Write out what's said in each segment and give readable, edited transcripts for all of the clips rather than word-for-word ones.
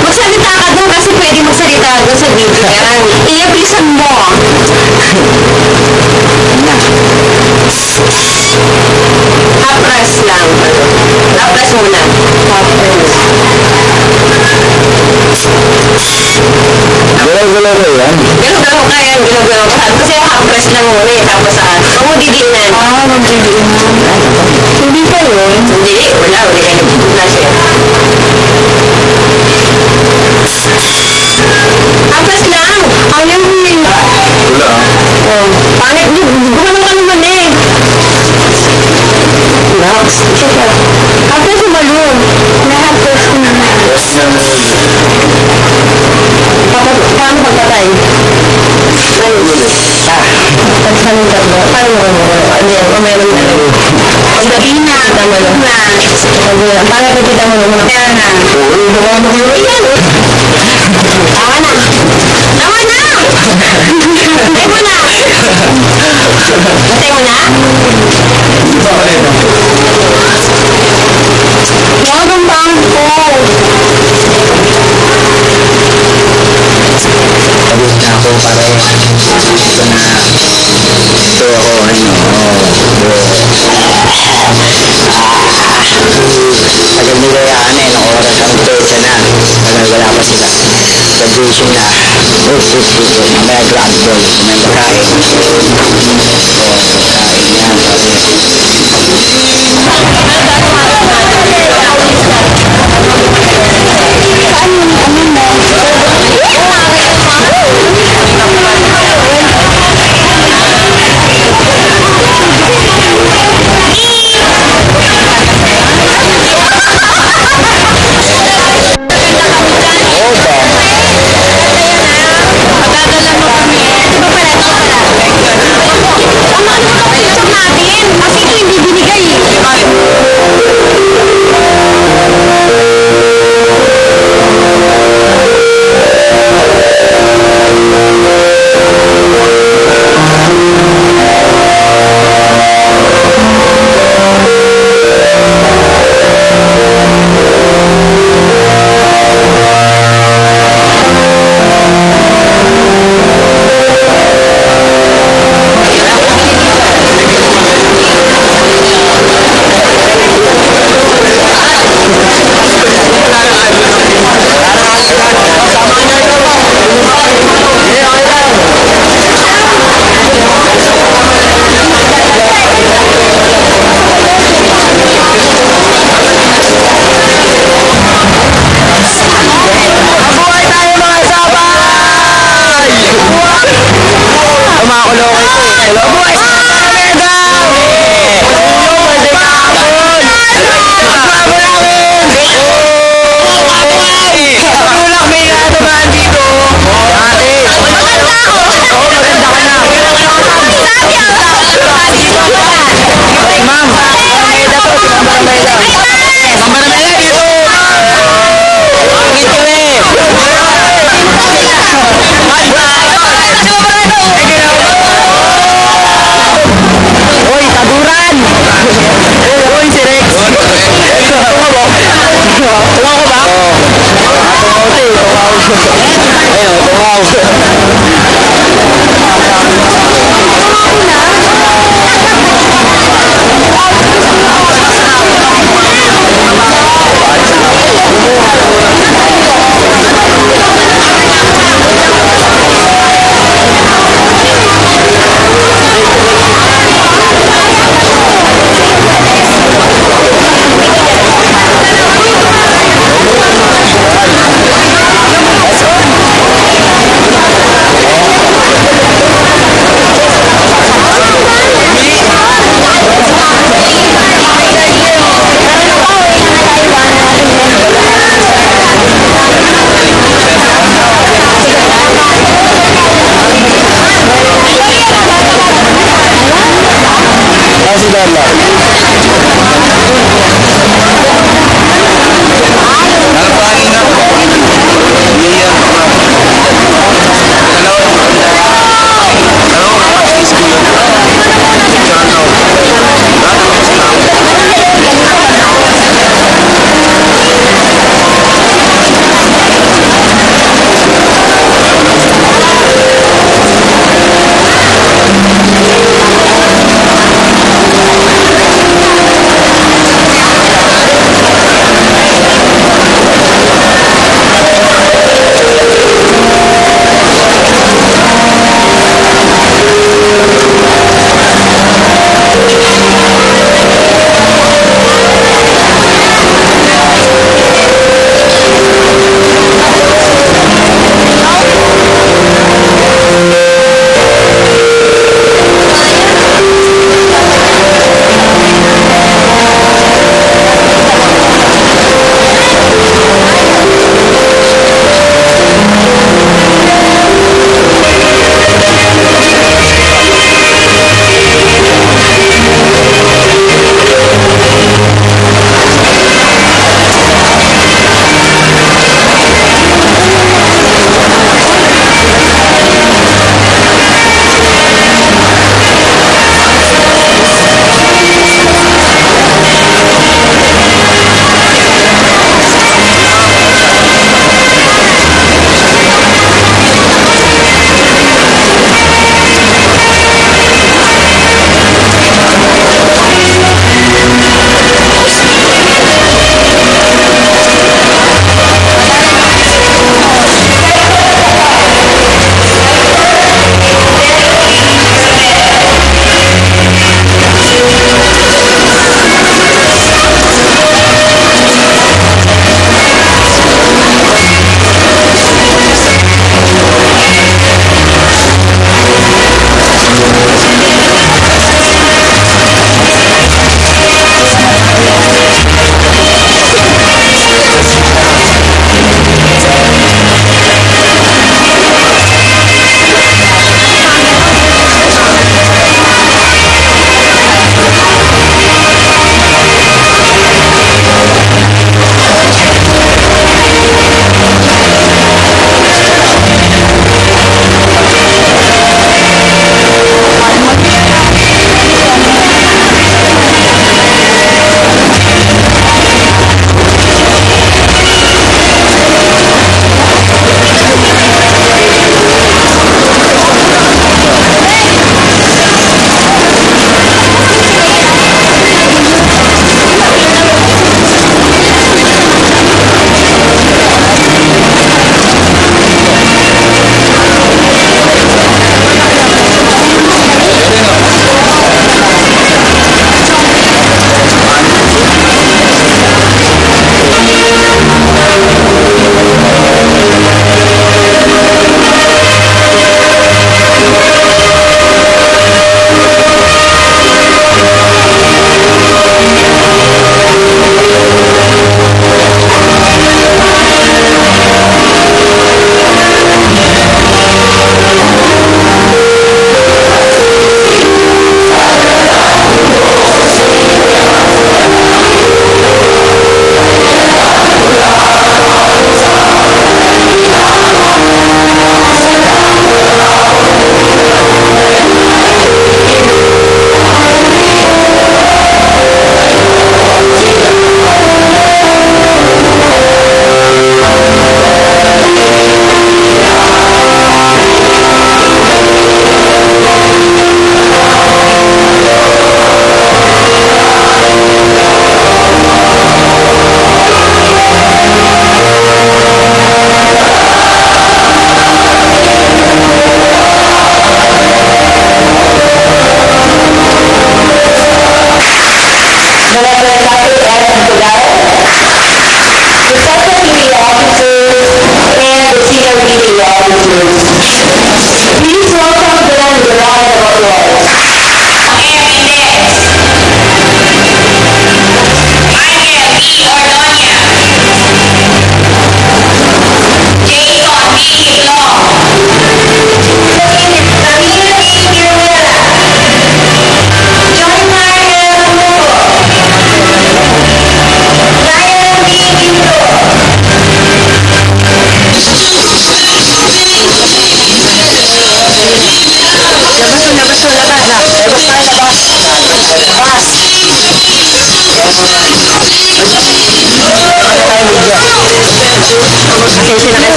Magsalita ka doon kasi pwede magsalita doon sa video yan. I-bilisan mo. Hapras lang. Hapras muna. Galaw-galaw ba yan? Galaw-galaw ka yan. Galaw-galaw ka. Kasi hapras lang muna eh. Tapos huwag mo didiinan. Magdidiinan. Hindi pa yun. Hindi. Wala. Wala siya. Hapras lang. Ayaw mo yun. Wala ah. Oh. Pangit. Gumano ka naman eh. Relax. Hapras yung balloon. Nahapos ko na. Paano pagkatay? Paano tatlo? Paano mo? Ano yan? Meron na lang. Sabi na. Tama lang. Paano pagkita mo naman? Kaya na. Ayan. Tama na. Tama na! Patay mo na! Patay mo na? Huwag ang bangko. Pagod na ako pare. Ito na. Ito ako tagal nila yan eh. Nung oras ang pesa na. Tagal wala pa sila. Graduation na. Mamaya grand ball. Mamaya kain. Kain yan pare.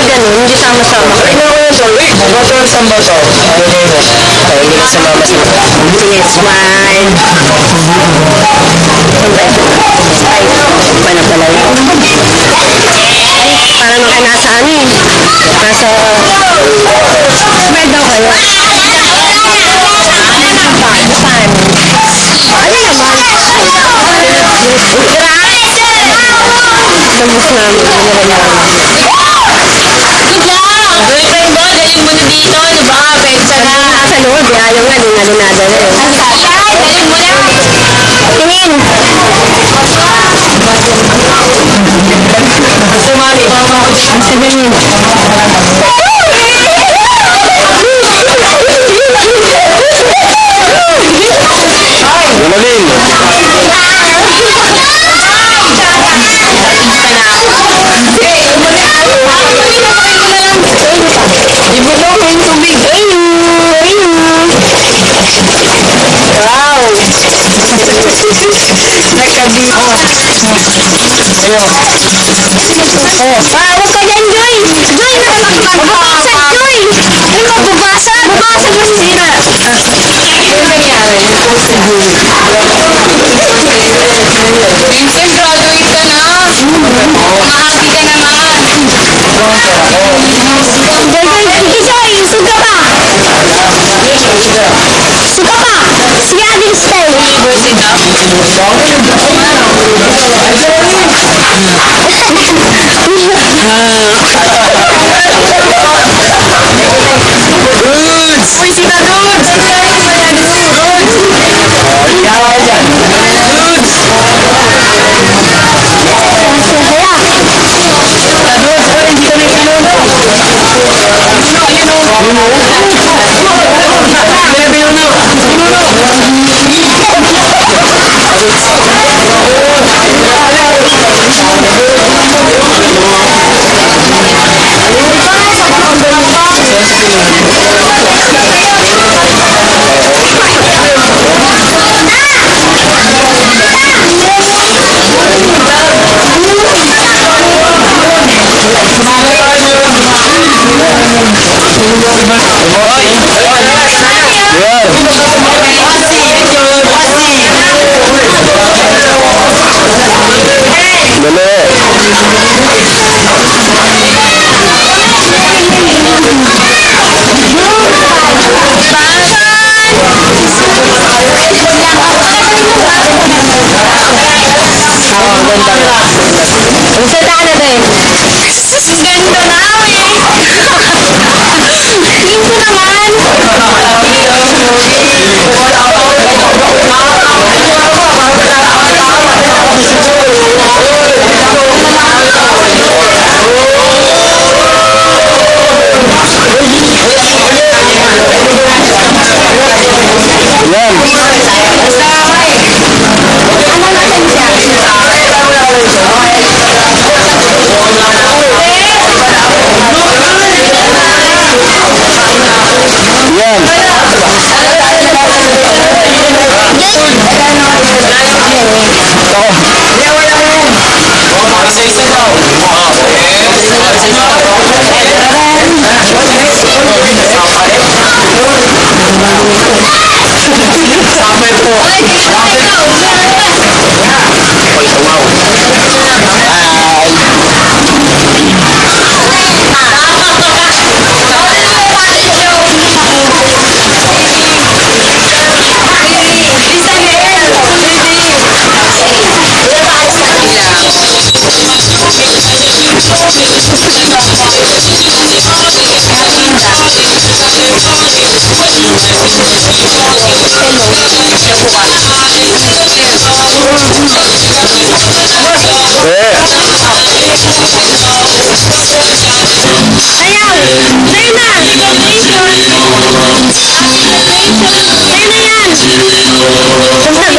ganun, hindi sama-sama. Ay, naku yan, tol. Uy, bato, saan ba to? Ay, hindi na sumama sa... Sige, smile. Ay, iba na pala yun. Parang mga nasa ano eh. Nasa... Smile daw kayo. Saan? Ano naman? Lambos namin. Boyfriend mo, galing mo na dito. Ano ba? Pensa na. Sa loob, ayaw nga, linado-nado na yun. Galing mo na. Tingin! Sumali. Sabihin. Gumaling. Ibulong mo yung tubig. Wow! Nagkabi. Huwag ka dyan, Joy! Joy! Mababasag, Joy! Ay, mababasag! Mababasag mo sira! Ano nangyari? Vincent, graduate ka na. Mahati ka naman. Joy, Joy! Suga pa! Suga pa! Si Ading style! University. Uy, si Tadudes! Yawa dyan. Dudes! Tadudes, pero hindi kami pinuno. Ang sada na ba eh? Ganda na, Tingin ko naman.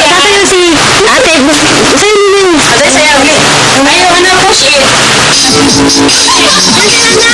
Tatayo si ate. Sa'yo nyo yun. Ate, sayaw. Ayaw ka na push it. Ayun na.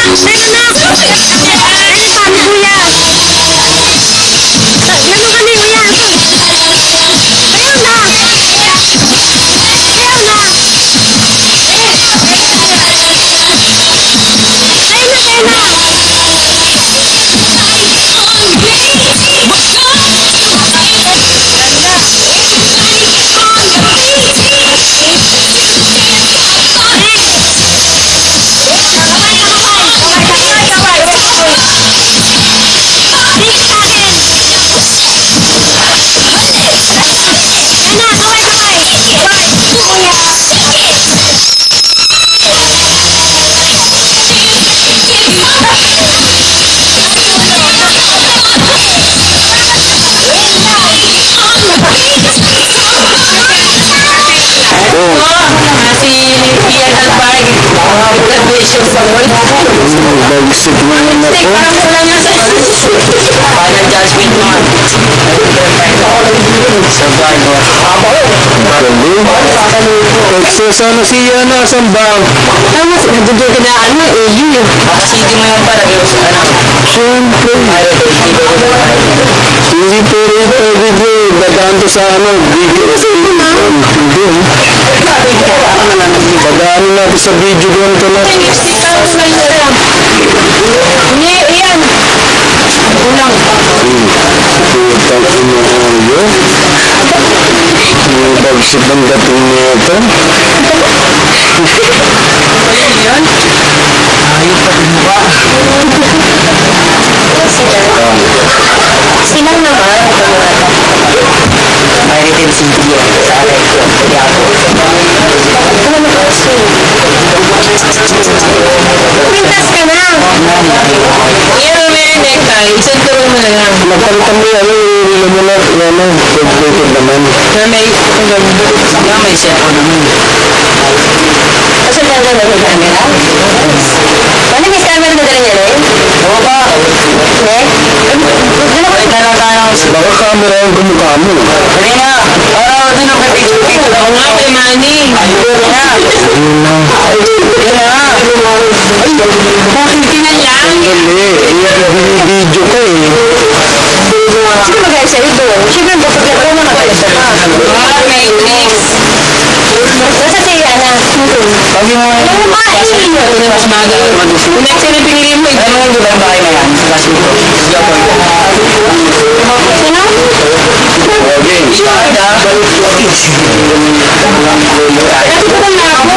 Isip na yun Steak, ako. parang kulang yung sa... Final judgment mo. Survivor. Galing. So, sana si Yana, saan ba? Tapos, nandun ka na, AU. Makasiti mo yung para yung Siyempre. Hindi pwede pwede dadaan to sa video. Hindi. Dadaan natin sa video doon to na. Hindi, yan. Kulang. Putang ina yun. May bagsip ang dating nito. Silang naman. Pirated CD sa alay ko. Ano naman kasi? Pintas ka na. Yan ang may necktie. Isang turo mo na lang. Magpalitan mo yan, yung mo na, yan, pwede naman. Na may... Nga may cellphone naman. Kasi nandun na yung camera. Ano may camera na dala niya rin? Oo ba? Balik na lang tayo. Baka camera yung kumukha mo. Dali na. Oo, doon ang kapit-kapit. Ako nga kay Manny. Ayun na. Yun na. Ayun na. Bakit ka na lang? Hindi, video ko eh. Sino mag-ayos sa'yo doon? Siyempre, bakit ka rin mag-ayos ka? Ah, may tricks. Nasa si Yana. Sabi mo, Ano ba? Mas magaling. Kung next na pinili mo, ano yung di ba yung bahay na yan? Sa last week ko. Sino? Okay. Ada. Kasi ko na ako.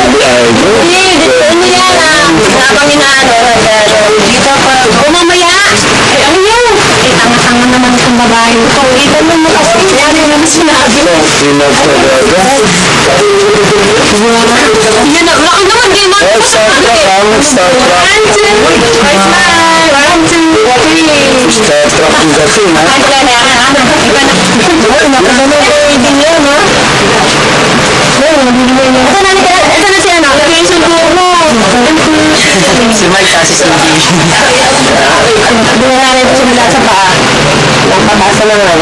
Hindi, dito ano yan ah. Habang inaano. Dito pa. O mamaya. Ay, ano yun? Eh, tanga-tanga naman itong babae. Ito mo mo kasi. Ano yung naman sinabi? Sinag talaga. Yan na. Laki naman. Di mo. Oh, start lang. Start lang. 1, 2, 1, 2, 3. Start lang yung dating, ha? Ay, kaya na. Iba na. Nakadalo ko yung dinyo, no? Ito na si ano? Location ko mo. Si Mike kasi si Binangalan ko sila sa paa. Nakabasa naman.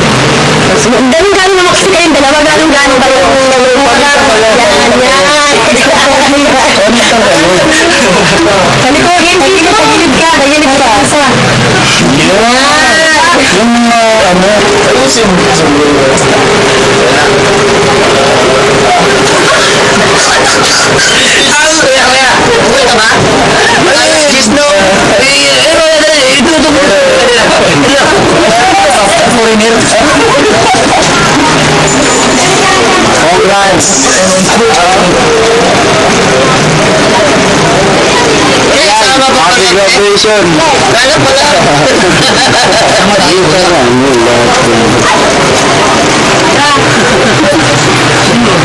Ganun-ganun naman kasi kayong dalawa. Ganun-ganun kayo. Yan. Talikogin dito. Tagilid ka. Tagilid ka. Yung ano, ayusin mo sa Congrats! Happy graduation! Gano'n pala. Dito na,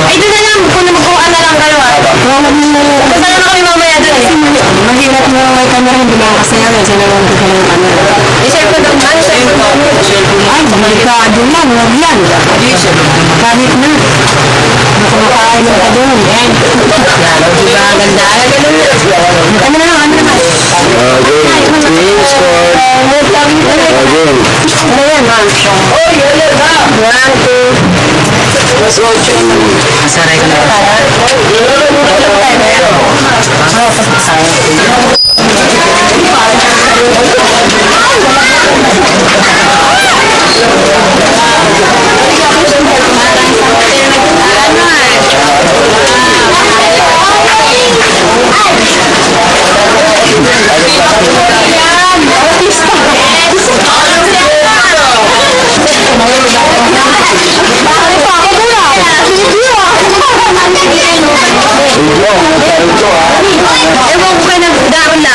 Ay, doon na lang. Kung magkuhaan na lang kayo ah. Basta na kami mamaya doon eh. Mahirap mo may camera. Hindi ba kasi yan. Kasi naman ko kayo yung camera. Eh, cellphone daw. Ano cellphone daw? Ay, delikado lang. Huwag yan. Kahit na. Kumakain ka doon. Yan. Diba? Ganda. Ganun na. Ano na lang. Ano naman? Okay, team score. Okay. Ano yan? Oh, yun na. 1, 2. Masaray ko na. Ewan ko kayo nagdaon lang.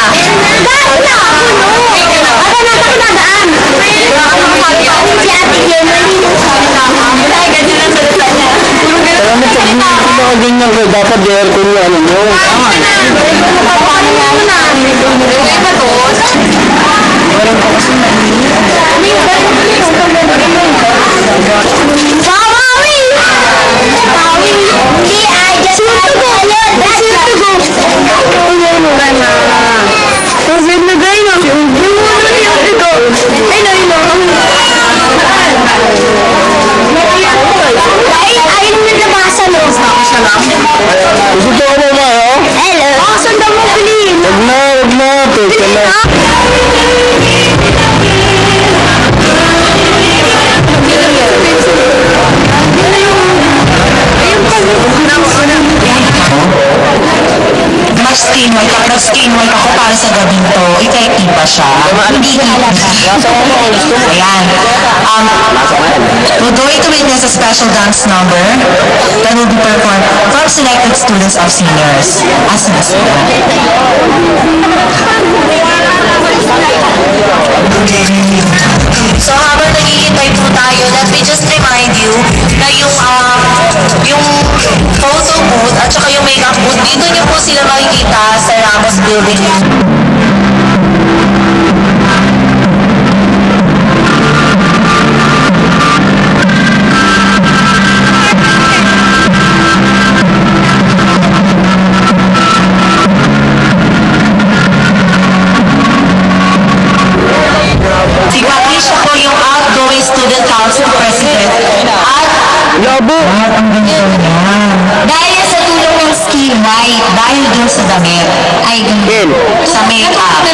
Teka lang. Mag-skin white ako para sa gabing to. Ika-iba siya. Hindi halata. Ayan. We're going to witness a special dance number that will be performed from selected students of seniors. As na sila. So habang naghihintay po tayo, let me just remind you na yung photo booth at saka yung makeup booth, dito niyo po sila makikita sa Ramos Building. Si Patricia po yung outgoing student council president at Labo! dahil sa tulong ng skin white, dahil dun sa damit, ay Ken. sa makeup,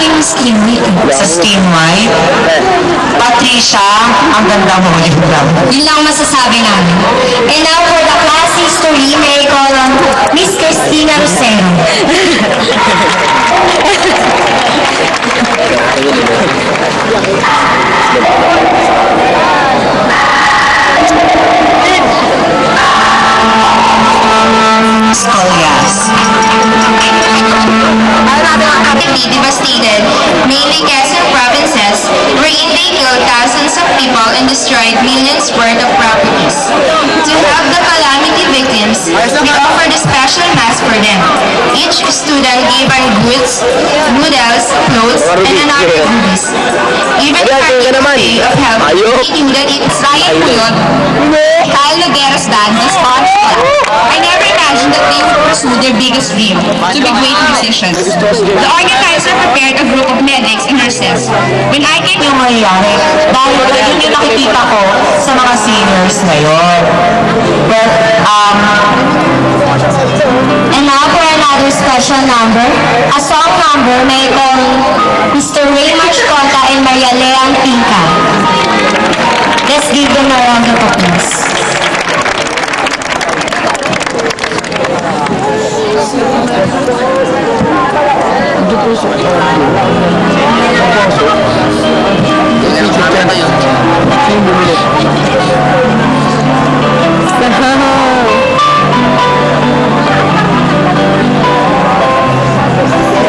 sa skin white, Patricia, ang ganda mo yung yun lang masasabi namin. And now for the class history, may I call on Miss Christina Rosero. Scolias. Completely devastated, mainly Quezon provinces, wherein they killed thousands of people and destroyed millions worth of properties. To help the calamity victims, we offered a special mass for them. Each student gave our goods, noodles, clothes, and another goodies. Even starting the day of help, we knew that it's Ryan Puyot, Kyle Noguera's dad was on spot. I never imagined that they would pursue their biggest dream, to be great musicians. The organizer prepared a group of medics and nurses. When I came Yung mangyayari, dahil yun yung nakikita ko sa mga seniors ngayon. But, and now for another special number, a song number may call Mr. Raymond Chicota and Maria Lea Antica. Let's give them a round of applause.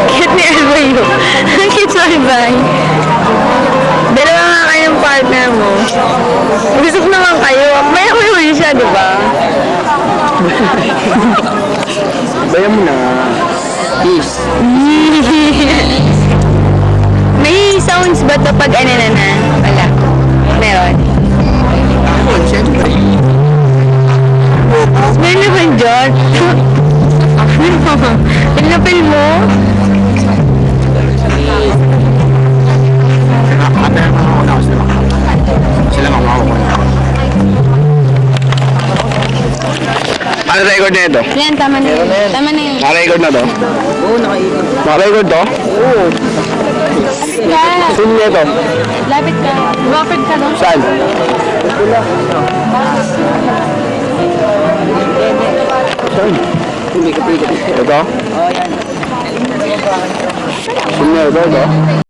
Cute ni Alvayo. Ang cute sa Albay. Dalawa nga kayong partner mo. Gusto ko naman kayo. May huli siya, di ba? Bayan mo na. Peace. May sounds ba ito pag ano na? Wala. Meron. Siyempre. Meron naman dyan. Pinapil mo? Sila makuha ko na. Ano record na ito? Yan, tama na yun. Tama na yun. Naka-record na to? Oo, naka-record. Naka-record to? Oo. Sino na ito? Lapit ka. Lapit ka doon. Saan? Saan? Ito? Sino na ito?